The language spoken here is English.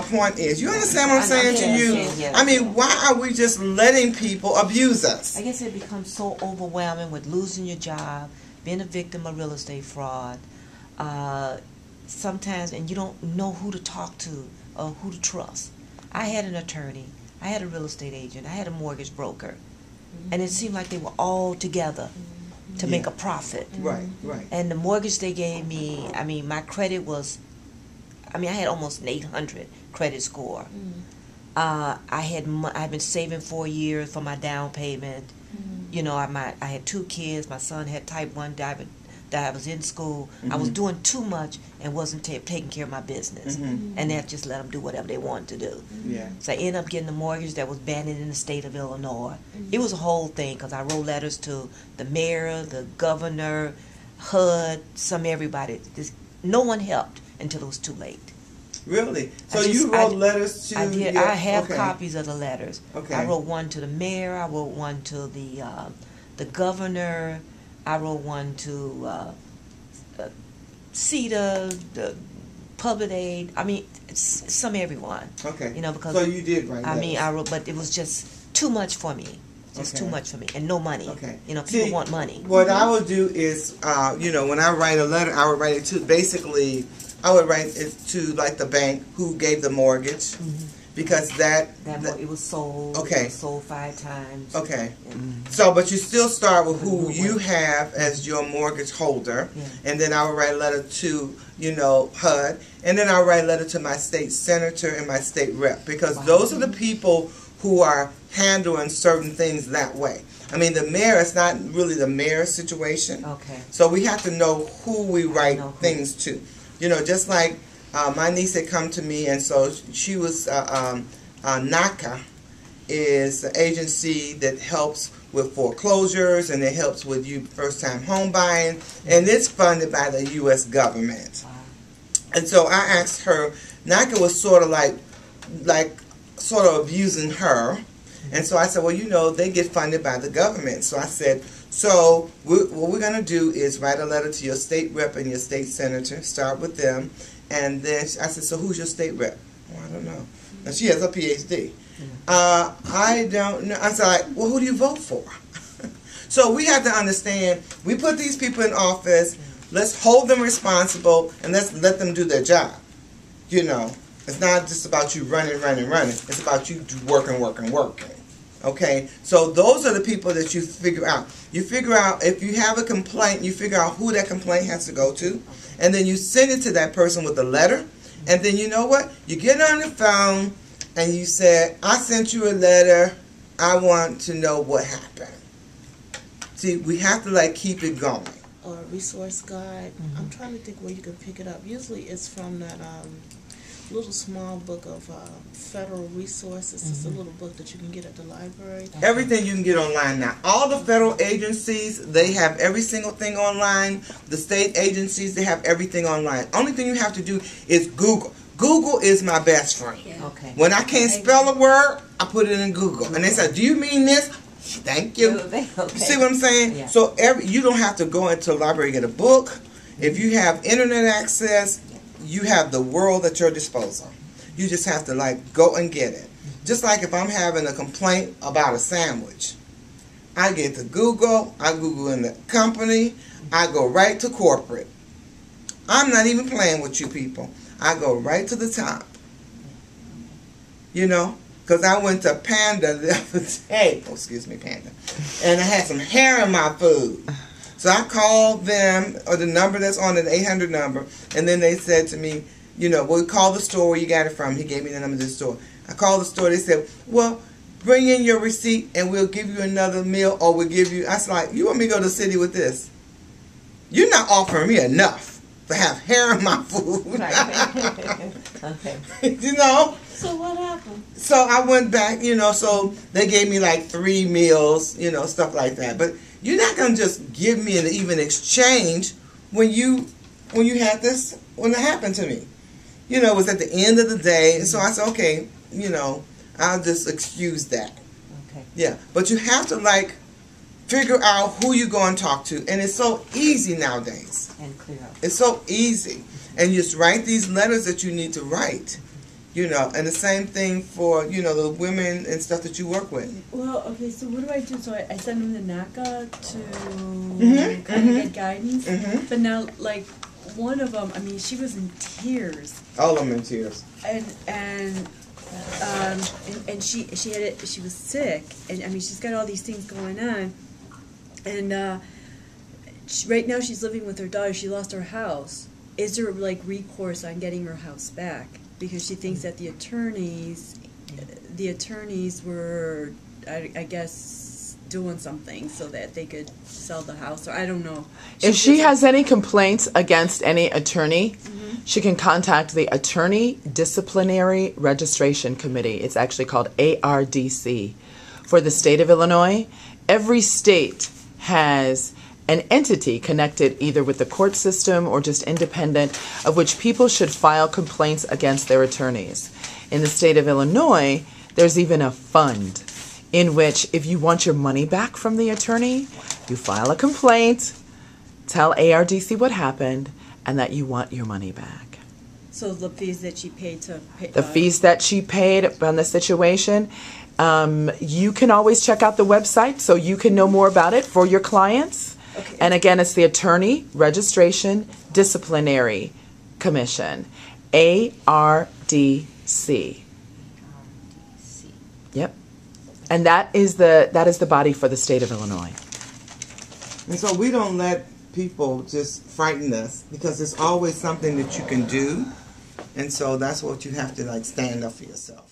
point is, you understand what I'm saying to you? Yes. I mean, why are we just letting people abuse us? I guess it becomes so overwhelming with losing your job, being a victim of real estate fraud, sometimes, and you don't know who to talk to or who to trust. I had an attorney, I had a real estate agent, I had a mortgage broker, and it seemed like they were all together to make a profit. Right. And the mortgage they gave me, I mean, my credit was, I had almost an 800 credit score. I've been saving 4 years for my down payment. You know, I had 2 kids. My son had type 1 diabetes. I was in school. I was doing too much and wasn't taking care of my business. And that just let them do whatever they wanted to do. So I ended up getting a mortgage that was banned in the state of Illinois. It was a whole thing because I wrote letters to the mayor, the governor, HUD, everybody. No one helped until it was too late. Really? So you wrote letters to... I did. I have copies of the letters. Okay. I wrote one to the mayor. I wrote one to the governor. I wrote one to CETA, the public aid. I mean, everyone. Okay. You know, because so you did write letters. I wrote, but it was just too much for me. Just too much for me, and no money. Okay. You know, people want money. What I would do is, you know, when I write a letter, I would write it to basically. I would write it to like the bank who gave the mortgage, because it was sold. Okay. It was sold 5 times. Okay. So, but you still start with who you have as your mortgage holder, and then I would write a letter to, you know, HUD, and then I would write a letter to my state senator and my state rep, because those are the people who are handling certain things that way. I mean, the mayor, it's not really the mayor's situation. Okay. So we have to know who we write things to. You know, just like my niece had come to me, and so she was, NACA is the agency that helps with foreclosures, and it helps with you first-time home buying, and it's funded by the U.S. government. Wow. And so I asked her, NACA was sort of like sort of abusing her, and so I said, well, you know, they get funded by the government. So I said, so what we're going to do is write a letter to your state rep and your state senator, start with them, and then I said, so who's your state rep? Oh, I don't know. And she has a PhD. I don't know. I said, well, who do you vote for? So we have to understand, we put these people in office, let's hold them responsible, and let's let them do their job. You know, it's not just about you running. It's about you working. Okay, so those are the people that you figure out. You figure out if you have a complaint, you figure out who that complaint has to go to, and then you send it to that person with a letter, and then you know what? You get on the phone and you say, I sent you a letter, I want to know what happened. See, we have to like keep it going. Or a resource guide. I'm trying to think where you can pick it up. Usually it's from that little small book of federal resources. It's a little book that you can get at the library. Everything you can get online now. All the federal agencies, they have every single thing online. The state agencies, they have everything online. Only thing you have to do is Google. Google is my best friend. Yeah. Okay. When I can't spell a word, I put it in Google. And they say, do you mean this? Thank you. Okay. See what I'm saying? Yeah. So you don't have to go into a library and get a book. If you have internet access, you have the world at your disposal. You just have to like go and get it. Just like if I'm having a complaint about a sandwich, I get to Google, I Google in the company, I go right to corporate. I'm not even playing with you people. I go right to the top. You know? Because I went to Panda the other day. Oh, excuse me, Panda. And I had some hair in my food. So I called them, or the number that's on it, the 800 number, and then they said to me, you know, well, call the store where you got it from. He gave me the number of the store. I called the store. They said, well, bring in your receipt and we'll give you another meal, or we'll give you, I was like, you want me to go to the city with this? You're not offering me enough to have hair in my food. Okay. You know? So what happened? So I went back, you know, so they gave me like 3 meals, you know, stuff like that. But you're not going to just give me an even exchange when you had this, when it happened to me. You know, it was at the end of the day. So I said, okay, you know, I'll just excuse that. Okay. Yeah. But you have to, like, figure out who you go and talk to. And it's so easy nowadays. And clear up. It's so easy. And you just write these letters that you need to write. You know, and the same thing for, you know, the women and stuff that you work with. Well, okay, so what do I do? So I send them to NACA to kind of get guidance. But now, like, one of them, I mean, she was in tears. All of them in tears. And she had it, she was sick, and I mean, she's got all these things going on, and right now she's living with her daughter. She lost her house. Is there like recourse on getting her house back? Because she thinks that the attorneys were, I guess, doing something so that they could sell the house, or I don't know. If she has any complaints against any attorney, she can contact the Attorney Disciplinary Registration Committee. It's actually called ARDC for the state of Illinois. Every state has an entity connected either with the court system or just independent, of which people should file complaints against their attorneys. In the state of Illinois, there's even a fund in which if you want your money back from the attorney, you file a complaint, tell ARDC what happened, and that you want your money back. So the fees that she paid to pay, the fees that she paid on the situation, you can always check out the website so you can know more about it for your clients. Okay. And again, it's the Attorney Registration Disciplinary Commission, ARDC. Yep. And that is the body for the state of Illinois. And so we don't let people just frighten us, because there's always something that you can do. And so that's what you have to, like, stand up for yourself.